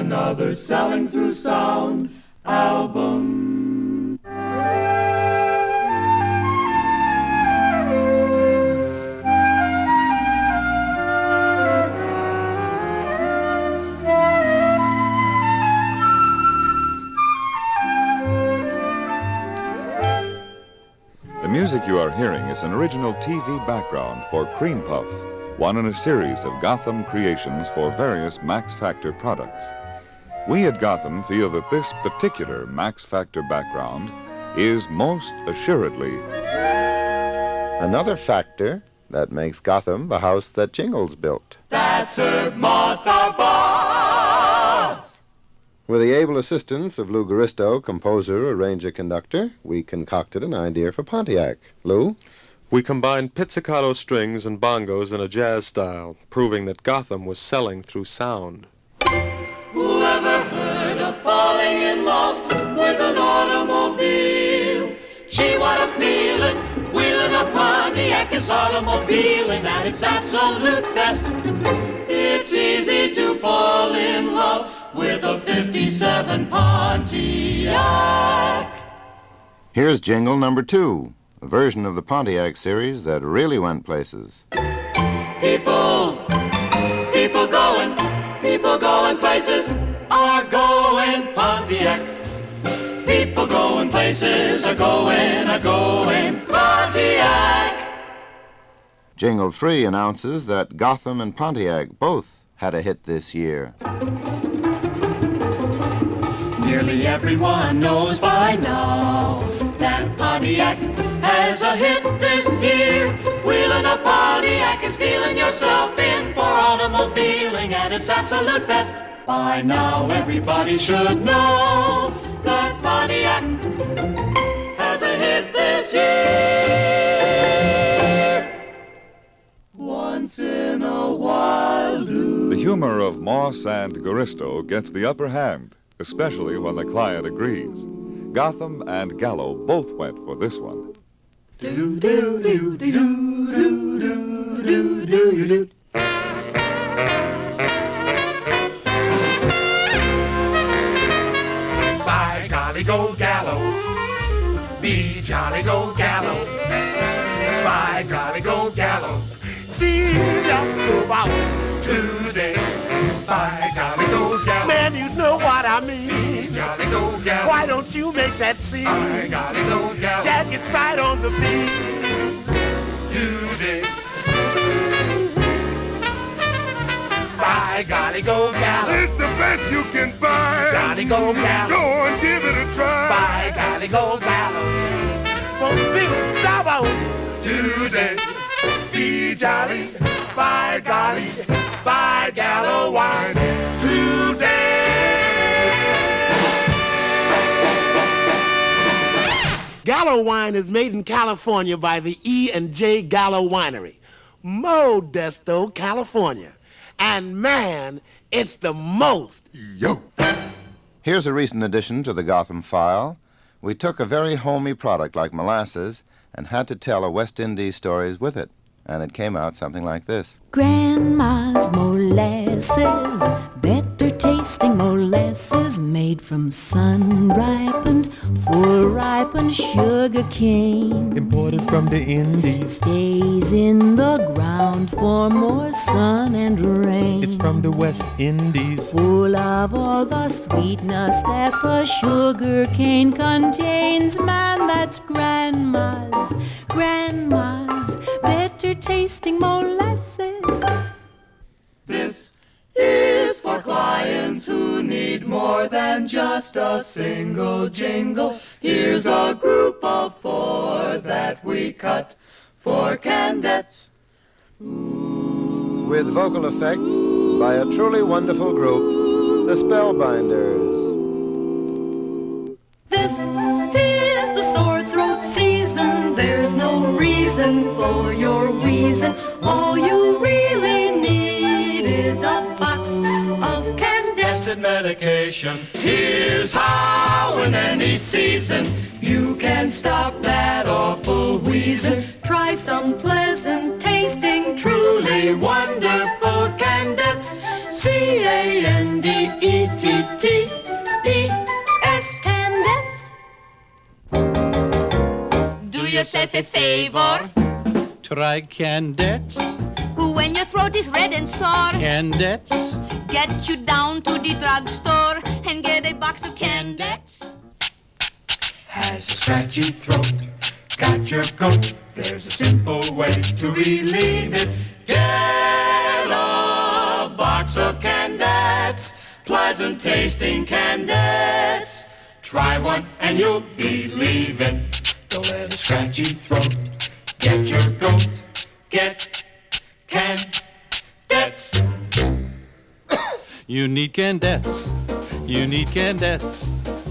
another Selling Through Sound album. The music you are hearing is an original TV background for Cream Puff, one in a series of Gotham creations for various Max Factor products. We at Gotham feel that this particular Max Factor background is most assuredly another factor that makes Gotham the house that Jingles built. That's Herb Moss, our boss! With the able assistance of Lou Garisto, composer, arranger, conductor, we concocted an idea for Pontiac. Lou? We combined pizzicato strings and bongos in a jazz style, proving that Gotham was selling through sound. Whoever heard of falling in love with an automobile? Gee, what a feeling, wheeling a Pontiac is automobiling at its absolute best. It's easy to fall in love with a 57 Pontiac. Here's jingle number 2, a version of the Pontiac series that really went places. People going places are going Pontiac. People going places are going Pontiac. Jingle 3 announces that Gotham and Pontiac both had a hit this year. Nearly everyone knows by now that Pontiac has a hit this year. Wheeling a Pontiac is dealing yourself in for automobiling at its absolute best. By now everybody should know that Pontiac has a hit this year. Once in a while, the humor of Moss and Garisto gets the upper hand, especially when the client agrees. Gotham and Gallo both went for this one. Do do do do do do do do do. By golly, go Gallo, be jolly, go Gallo. By golly, go Gallo, go out today. By golly, go Gallo, man, you know what I mean. Jolly, go Gallo, why don't you make that scene? By golly, go Gallo, Jack is right on the beat today. By golly, go Gallo, It's the best you can find. jolly, go Gallo. Go on, give it a try. By golly, go Gallo, won't be double today. Be jolly, by golly, by Gallo wine today. Gallo wine is made in California by the E&J Gallo Winery, Modesto, California. And man, it's the most. Yo. Here's a recent addition to the Gotham file. We took a very homey product like molasses and had to tell a West Indies stories with it. And it came out something like this. Grandma's molasses, better tasting molasses, made from sun-ripened, full-ripened sugar cane. Imported from the Indies. Stays in the ground for more sun and rain. It's from the West Indies. Full of all the sweetness that the sugar cane contains. Man, that's Grandma's better tasting molasses. This is for clients who need more than just a single jingle. Here's a group of 4 that we cut for candidates. With vocal effects by a truly wonderful group, the Spellbinders. This is the sore throat season. There's no reason for your wheezing. All you really need is a box of Candex medication. Here's how in any season you can stop that awful wheezing. Try some pleasant tasting, truly wonderful Candex. C-A-N-D-E-T. Candettes. Do yourself a favor. Try Candettes. When your throat is red and sore, Candettes. get you down to the drugstore and get a box of Candettes. Has a scratchy throat, got your goat. There's a simple way to relieve it. Get a box of Candettes, pleasant tasting Candettes. Try one and you'll believe it. Don't let a scratchy throat get your goat. Get Candettes. You need Candettes. You need Candettes.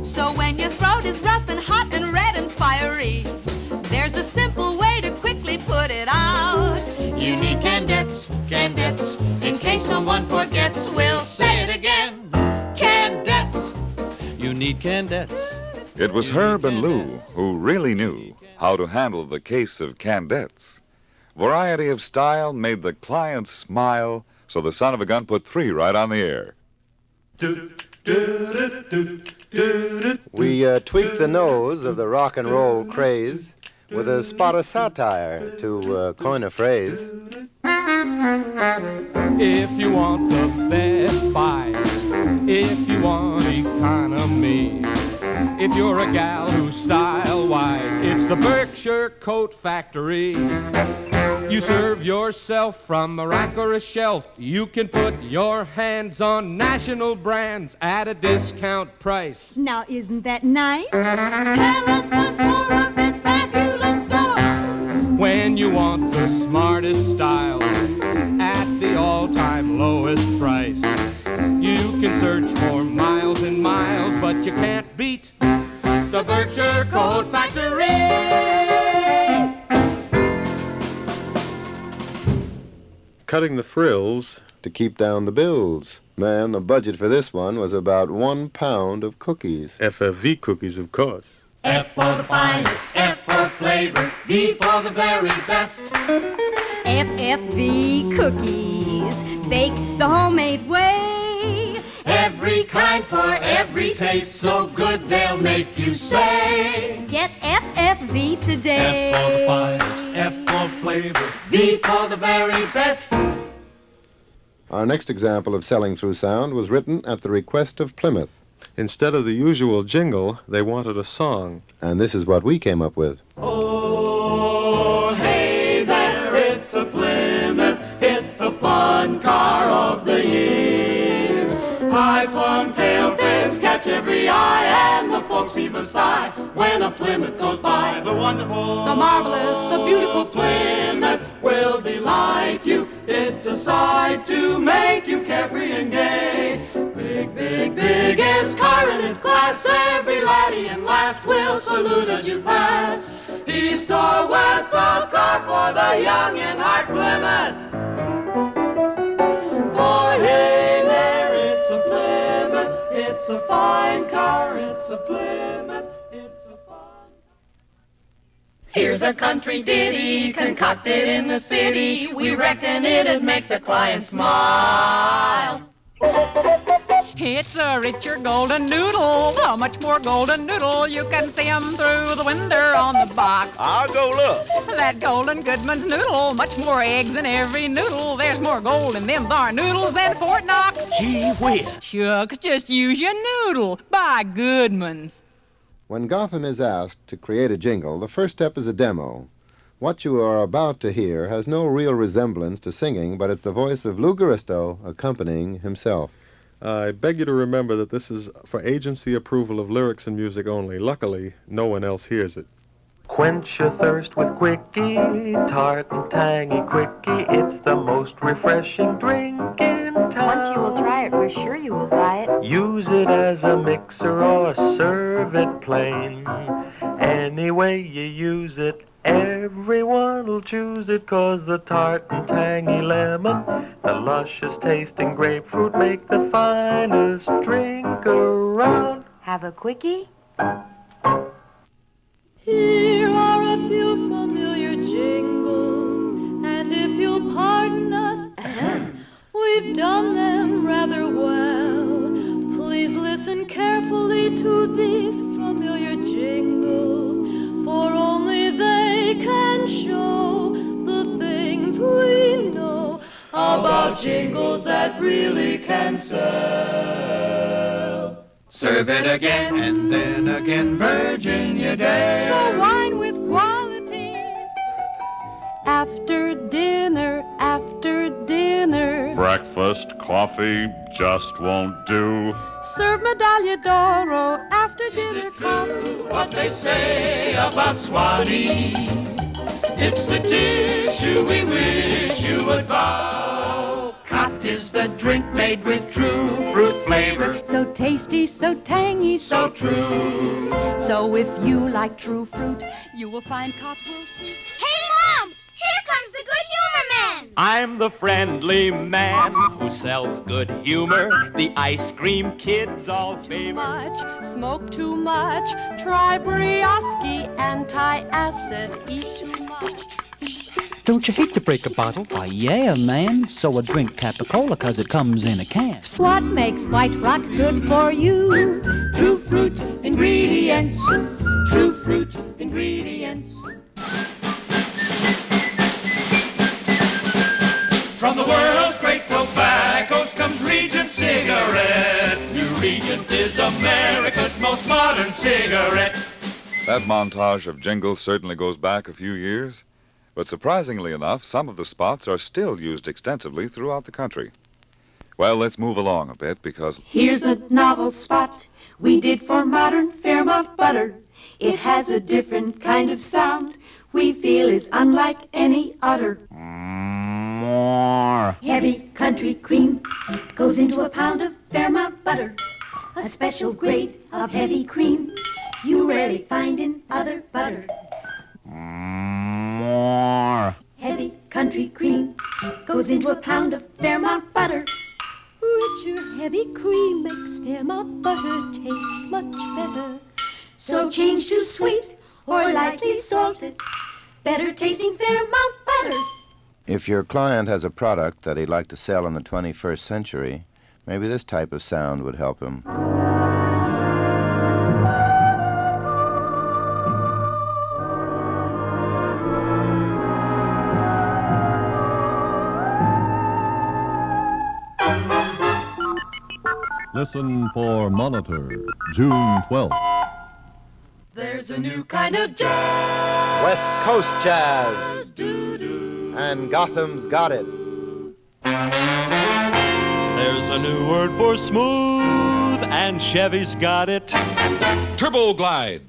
So when your throat is rough and hot and red and fiery, there's a simple way to quickly put it out. You need Candettes, Candettes. In case someone forgets, we'll say it again. Candettes. You need Candettes. It was Herb and Lou who really knew how to handle the case of Candettes. Variety of style made the clients smile, so the son of a gun put 3 right on the air. We tweaked the nose of the rock and roll craze with a spot of satire, to coin a phrase. If you want the best buys, if you want economy, if you're a gal who's style-wise, it's the Berkshire Coat Factory. You serve yourself from a rack or a shelf. You can put your hands on national brands at a discount price. Now, isn't that nice? Tell us once more of this fabulous store. When you want the smartest styles at the all-time lowest price, you can search for miles and miles, but you can't beat the Berkshire Coat Factory. Cutting the frills. To keep down the bills. Man, the budget for this one was about 1 pound of cookies. FFV cookies, of course. F for the finest, F for flavor, V for the very best. FFV cookies, baked the homemade way. Every kind for every taste, so good they'll make you say. Get FFV today. F for the finest, F for flavor, V for the very best. Our next example of selling through sound was written at the request of Plymouth. Instead of the usual jingle, they wanted a song. And this is what we came up with. Oh, hey there, it's a Plymouth, it's the fun car of the year. High-flung tail fins catch every eye, and the folks even sigh when a Plymouth goes by. The wonderful, The marvelous, the beautiful Plymouth will delight you. It's a sight to make you carefree and gay. Big, big, biggest car in its class. Every laddie and lass will salute as you pass. East or west, the car for the young in heart Plymouth. For hey there, it's a Plymouth. It's a fine car. It's a Plymouth. It's a fine. Here's a country ditty concocted in the city. We reckon it'd make the client smile. It's a richer golden noodle, a much more golden noodle. You can see 'em through the window on the box. I'll go look. That golden Goodman's noodle, much more eggs in every noodle. There's more gold in them darn noodles than Fort Knox. Gee whiz. Shucks, just use your noodle. Buy Goodman's. When Gotham is asked to create a jingle, the first step is a demo. What you are about to hear has no real resemblance to singing, but it's the voice of Lou Garisto accompanying himself. I beg you to remember that this is for agency approval of lyrics and music only. Luckily, no one else hears it. Quench your thirst with Quickie, tart and tangy Quickie. It's the most refreshing drink in town. Once you will try it, we're sure you will buy it. Use it as a mixer or serve it plain. Any way you use it, everyone'll choose it, 'cause the tart and tangy lemon, the luscious tasting grapefruit make the finest drink around. Have a quickie? Here are a few familiar jingles, and if you'll pardon us, we've done them rather well. Please jingles that really can sell. Serve it again and then again, Virginia Day. The wine with qualities. After dinner, after dinner. Breakfast coffee just won't do. Serve Medaglia d'Oro after dinner. True what they say about Swanee. It's the tissue we wish you would bow. Cot is the drink made with true fruit flavor. So tasty, so tangy, so true. So if you like true fruit, you will find Cot will suit. Hey, Mom! Here comes the Good Humor Man! I'm the friendly man who sells good humor. The ice cream kids all favor. Much, smoke too much, try brioche, anti-acid, eat too much. Don't you hate to break a bottle? Why, yeah, man. So I drink Capicola 'cause it comes in a can. What makes White Rock good for you? True fruit ingredients. True fruit ingredients. From the world's great tobaccos comes Regent Cigarette. New Regent is America's most modern cigarette. That montage of jingles certainly goes back a few years. But surprisingly enough, some of the spots are still used extensively throughout the country. Well, let's move along a bit because... Here's a novel spot we did for modern Fairmount butter. It has a different kind of sound we feel is unlike any other. More. Heavy country cream goes into a pound of Fairmount butter. A special grade of heavy cream you rarely find in other butter. More. Heavy country cream goes into a pound of Fairmount butter. Richer, heavy cream makes Fairmount butter taste much better. So change to sweet or lightly salted, better tasting Fairmount butter. If your client has a product that he'd like to sell in the 21st century, maybe this type of sound would help him. Listen for Monitor, June 12th. There's a new kind of jazz. West Coast jazz. And Gotham's got it. There's a new word for smooth, and Chevy's got it. Turbo Glide.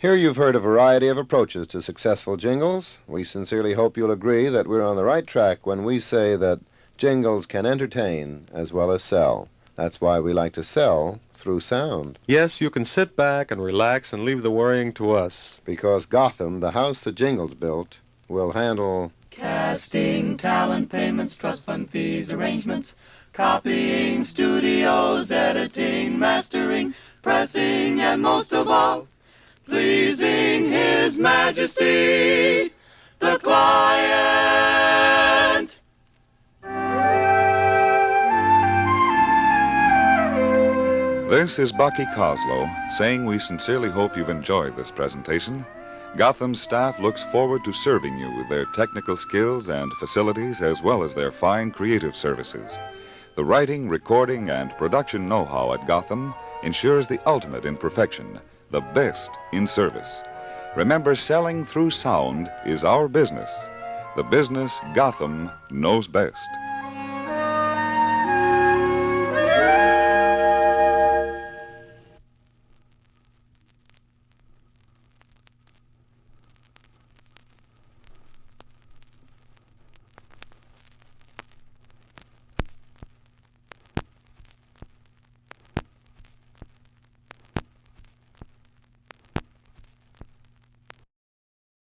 Here you've heard a variety of approaches to successful jingles. We sincerely hope you'll agree that we're on the right track when we say that jingles can entertain as well as sell. That's why we like to sell through sound. Yes, you can sit back and relax and leave the worrying to us. Because Gotham, the house the jingles built, will handle casting, talent payments, trust fund fees, arrangements, copying, studios, editing, mastering, pressing, and most of all, pleasing His Majesty, the client. This is Bucky Coslow saying we sincerely hope you've enjoyed this presentation. Gotham's staff looks forward to serving you with their technical skills and facilities as well as their fine creative services. The writing, recording, and production know-how at Gotham ensures the ultimate in perfection, the best in service. Remember, selling through sound is our business. The business Gotham knows best.